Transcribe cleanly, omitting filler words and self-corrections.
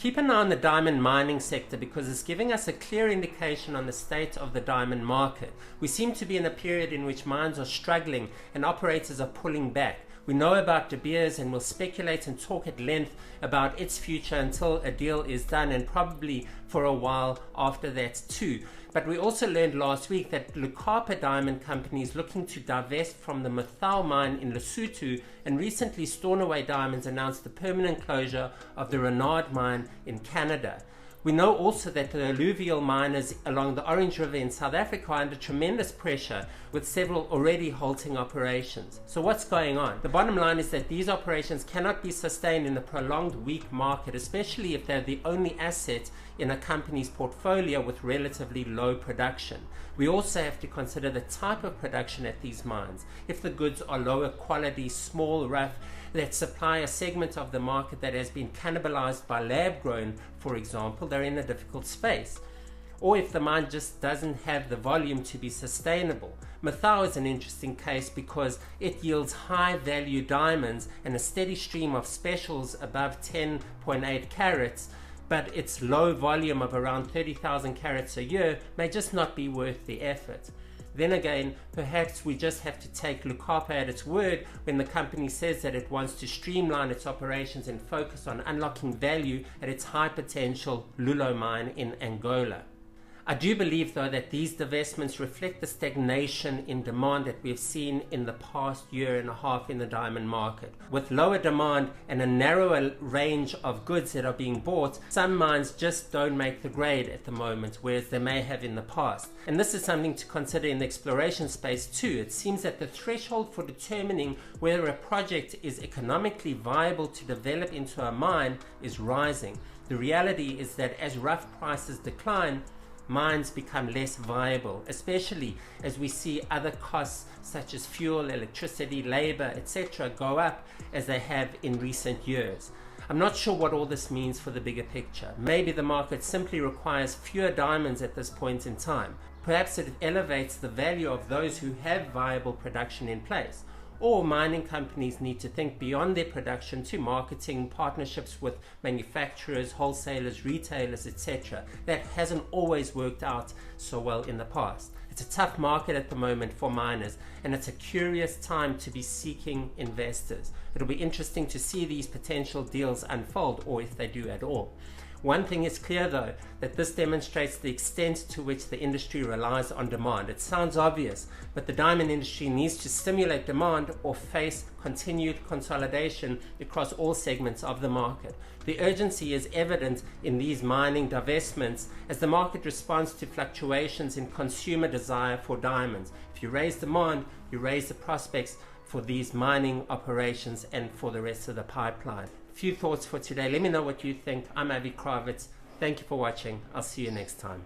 Keep an eye on the diamond mining sector because it's giving us a clear indication on the state of the diamond market. We seem to be in a period in which mines are struggling and operators are pulling back. We know about De Beers and we'll speculate and talk at length about its future until a deal is done, and probably for a while after that too. But we also learned last week that Lukapa Diamond Company is looking to divest from the Mathau mine in Lesotho, and recently Stornoway Diamonds announced the permanent closure of the Renard mine in Canada. We know also that the alluvial miners along the Orange River in South Africa are under tremendous pressure, with several already halting operations. So what's going on? The bottom line is that these operations cannot be sustained in a prolonged weak market, especially if they're the only asset in a company's portfolio with relatively low production. We also have to consider the type of production at these mines. If the goods are lower quality, small, rough, that supply a segment of the market that has been cannibalized by lab grown, for example, they're in a difficult space. Or if the mine just doesn't have the volume to be sustainable. Mathau is an interesting case because it yields high value diamonds and a steady stream of specials above 10.8 carats, but its low volume of around 30,000 carats a year may just not be worth the effort. Then again, perhaps we just have to take Lukapa at its word when the company says that it wants to streamline its operations and focus on unlocking value at its high potential Lulo mine in Angola. I do believe though that these divestments reflect the stagnation in demand that we've seen in the past year and a half in the diamond market. With lower demand and a narrower range of goods that are being bought, some mines just don't make the grade at the moment, whereas they may have in the past. And this is something to consider in the exploration space too. It seems that the threshold for determining whether a project is economically viable to develop into a mine is rising. The reality is that as rough prices decline, mines become less viable, especially as we see other costs such as fuel, electricity, labor, etc. go up as they have in recent years. I'm not sure what all this means for the bigger picture. Maybe the market simply requires fewer diamonds at this point in time. Perhaps it elevates the value of those who have viable production in place. Or mining companies need to think beyond their production to marketing, partnerships with manufacturers, wholesalers, retailers, etc. That hasn't always worked out so well in the past. It's a tough market at the moment for miners, and it's a curious time to be seeking investors. It'll be interesting to see these potential deals unfold, or if they do at all. One thing is clear though, that this demonstrates the extent to which the industry relies on demand. It sounds obvious, but the diamond industry needs to stimulate demand or face continued consolidation across all segments of the market. The urgency is evident in these mining divestments as the market responds to fluctuations in consumer desire for diamonds. If you raise demand, you raise the prospects for these mining operations and for the rest of the pipeline. Few thoughts for today. Let me know what you think. I'm Avi Kravitz. Thank you for watching. I'll see you next time.